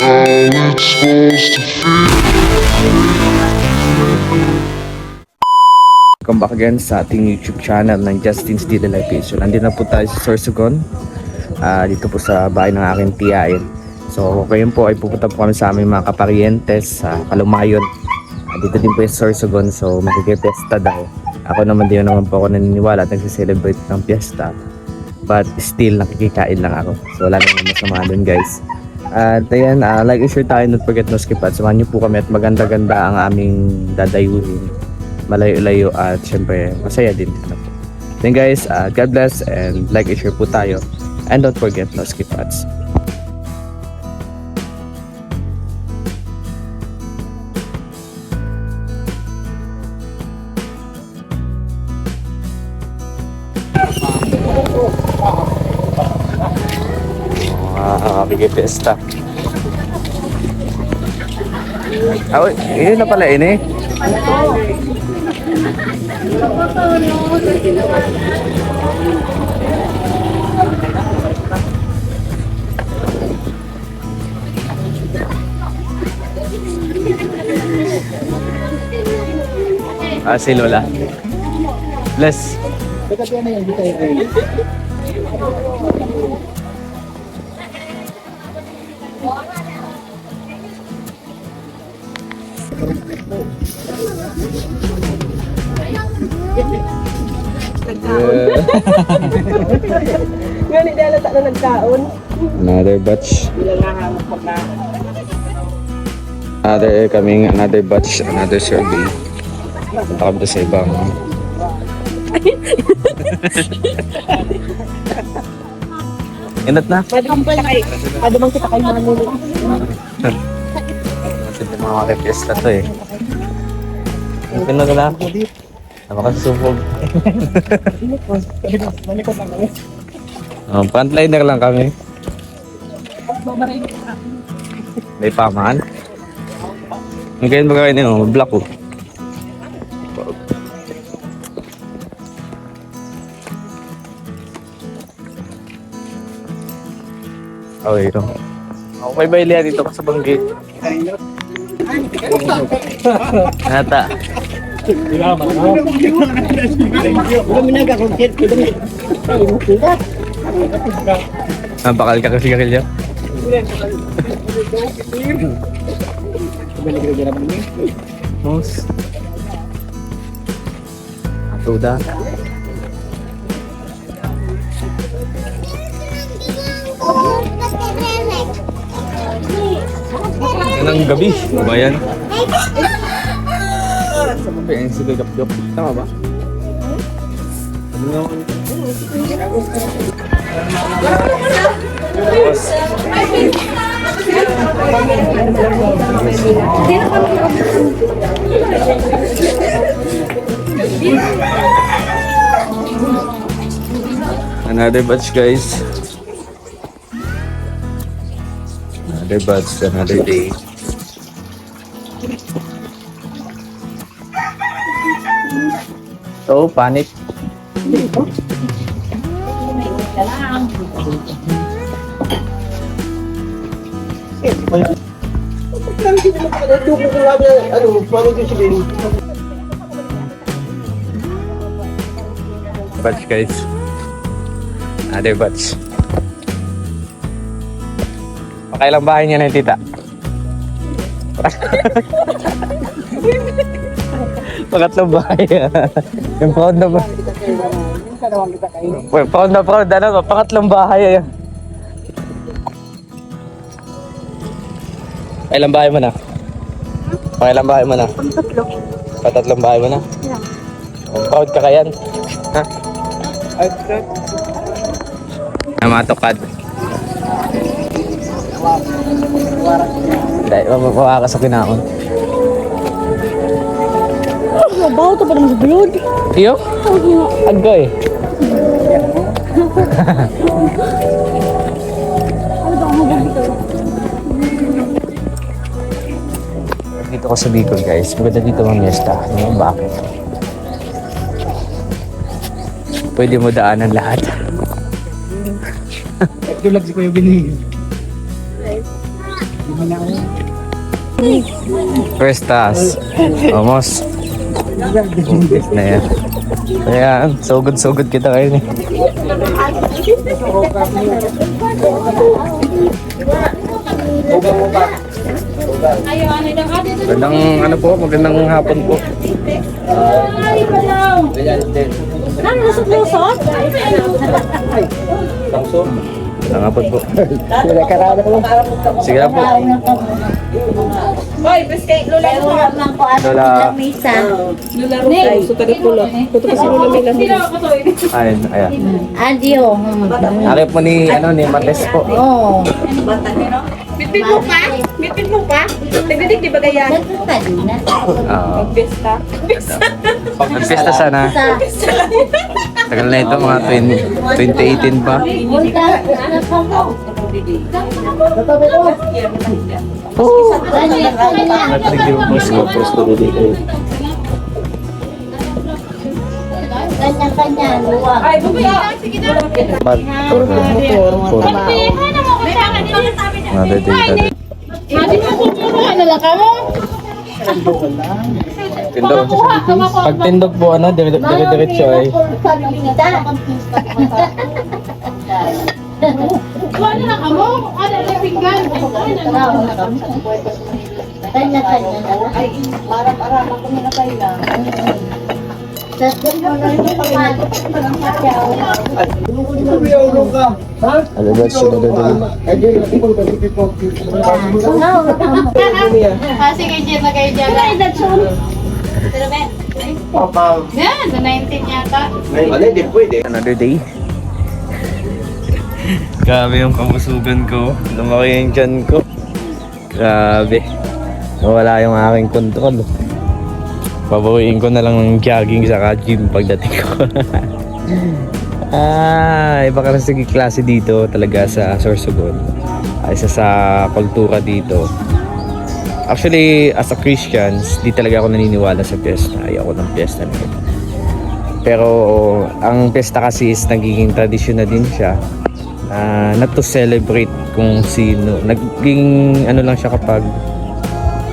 it's supposed to Welcome back again sa ating YouTube channel ng Justin's Daily Life Page. So, nandito na po tayo sa Sorsogon, dito po sa bahay ng aking tiyain. So ngayon po ay pupunta po kami sa aming mga kaparientes sa Kalumayon. Dito din po yung Sorsogon, so makikipesta daw. Ako naman din naman po ako naniniwala at nagsiselebrate ng piyesta. But still nakikikain lang ako. So wala naman masama dun, guys. At ayan, like and share tayo, don't forget no skip at samahan niyo po kami at maganda-ganda ang aming dadayuhin. Malayo-layo at syempre masaya din. Then guys, God bless and like and share po tayo. And don't forget no skip ads. Bigay pesta. Oh, yun na pala ini. Si Lola. Bless. Nganit dala tak na nagkaon. Another batch. Another batch, another survey. Punta kami sa ibang. Inat na. Padumang kita kay Manuli. Kasi yung mga requesta to eh. Ang pinagala ako. Nakakasubog. Frontliner lang kami. May pamaan. Ang ganyan ba kayo nyo? Black ko. Okay, ito. Ako may bailihan dito ka sa banggit. Nata. Bakal ka kasi kakilya. Mos. Atuda. Yan ang gabi, bayan. Sa mga yung sigagap-gap. Tama ba? Another batch, guys. Another batch, another day. So, panic. Batch, guys. Another batch. Pakailang bahay niya na yung tita? Pangatlong bahay. Yung proud na ba? Proud na proud. Ano ba? Pangatlong bahay. Pakailang bahay mo na? Pakailang bahay mo na? Pantatlo. Patatlong bahay mo na? Yeah. Proud ka kayan? Ha? Matukad. Dahil mapapawa ka sa kinaon. Mabaw to pa naman sa bulod. Iyo? Agoy. Ano ba ang hubog dito? Dito ko sa Bicol, guys. Maganda dito ang miesta. Ano bakit? Pwede mo daanan lahat. Ito lang si Kuya Bining. First task. Almost. Focus na yan. Ayan, sugod kita kayo ni. Magandang hapon po. Ano, lusot-lusot? Magandang hapon po. Sige lang po. Boy, biskay, lula mo. Lola. Lula rin. So, taga-pulo. Ito kasi lula may lamig. Ayan. Adio. Akip mo ni Mates po. Oo. Bitbit mo pa? Bitbit mo pa? Nagdidig, di ba ganyan? Nagkakadina. Besta. Nagpista sana. Tagal na ito, mga 2018 pa. Punta na pa mo. Kanya-kanya. Luwag. Ay, bubaya. Pag tindog po, dire-diretso ay. Kanya-kanya na lang. Ay, marap-arap ako nila kayo lang. Sige, Jen, na kayo dyan. Yan, sa 19 yata. Another day. Grabe yung kamusugan ko. Lumaki yung tiyan ko. Grabe. Nawala yung aking kontrol. Pabawiin ko na lang ng jogging sa gym pagdating ko. Iba ka na sa klase dito talaga sa Sorsogon. Isa sa kultura dito. Actually, as a Christians, di talaga ako naniniwala sa piyesta. Ayoko ng piyesta na yun. Pero ang piyesta kasi is nagiging tradisyon na din siya. Not to celebrate kung sino. Naging ano lang siya kapag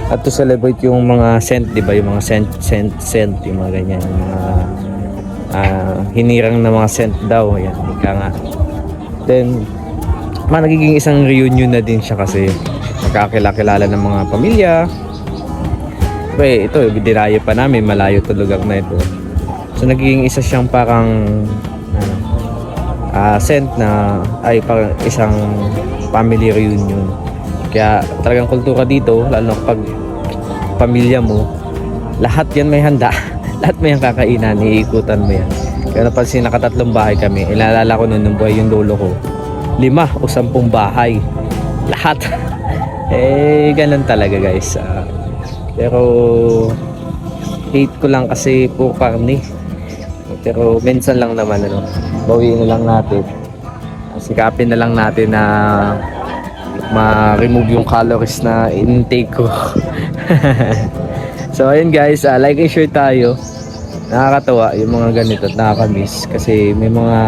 at to celebrate yung mga scent, di ba? Yung mga scent, yung mga ganyan. Yung mga hinirang na mga scent daw. Ayan, ika nga. Then, nagiging isang reunion na din siya kasi magkakilala ng mga pamilya. Ito, dinayo pa namin, malayo to lugar na ito. So, nagiging isa siyang parang scent na ay parang isang family reunion. Kaya talagang kultura dito, lalo na pag pamilya mo, lahat yan may handa. Lahat may ang kakainan, iikutan mo yan. Kaya napansin, nakatatlong bahay kami. Ilalala ko nung buhay yung lolo ko. 5 o 10 bahay. Lahat. Ganun talaga guys. Pero hate ko lang kasi po karne. Pero minsan lang naman bawiin na lang natin. Sikapin na lang natin na ma-remove yung calories na intake ko. So ayun guys, like and share tayo. Nakakatawa yung mga ganito at nakakamiss kasi may mga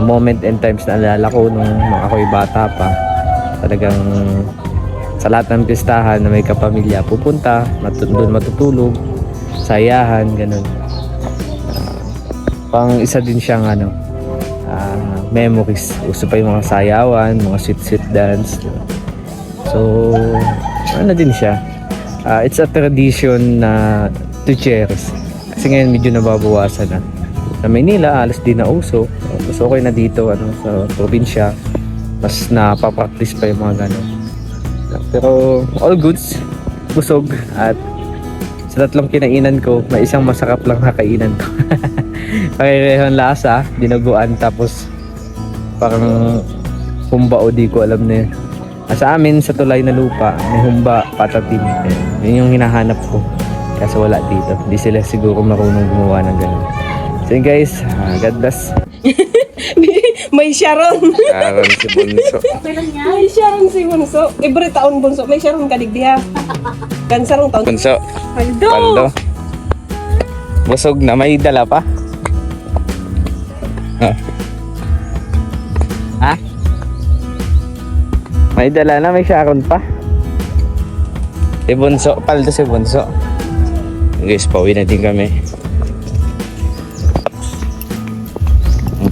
moment and times na alala ko nung ako'y bata pa. Talagang sa lahat ng pistahan na may kapamilya pupunta, doon matutulog, sayahan, ganun. Pang isa din siyang memories. Uso pa yung mga sayawan, mga sweet dance. So, din siya. It's a tradition na to cherish. Kasi ngayon medyo nababawasan na. Sa Maynila, alas din na uso. Mas okay na dito sa probinsya. Mas napapractice pa yung mga gano'n. Pero all goods, busog. At sa tatlong kinainan ko, may isang masarap lang na kainan ko. Pakirehon lasa, dinaguan, tapos parang humba o di ko alam na yun. Sa amin, sa tulay na lupa, may humba, patatim. Yun yung hinahanap ko. Kasi wala dito. Hindi sila siguro marunong gumawa ng ganun. So yun guys, God bless. May Sharon. Sharon si Bunso. May Sharon si Bunso. Every taon Bunso, may Sharon kadigdiha. Kansarong taon. Bunso. Paldo. Paldo. Busog na, may dala pa. Ha? May dala na, may Sharon pa. Si Bunso, paldo si Bunso. Guys, pauwi na din kami.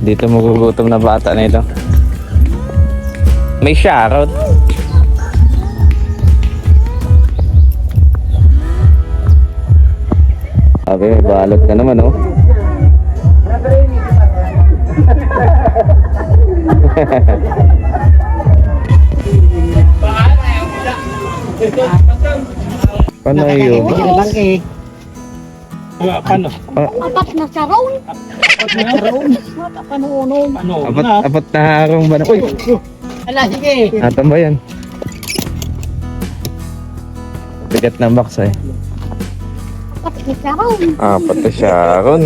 Dito magugutom na bata na ito. May Sharon. Sabi, may balot ka naman, oh. Paano yun? Apat na sarong. Apat na harong ba na? Uy! Ala, sige. Atan ba yan? Bigat ng box eh. Apat na sarong. Apat na Sharon.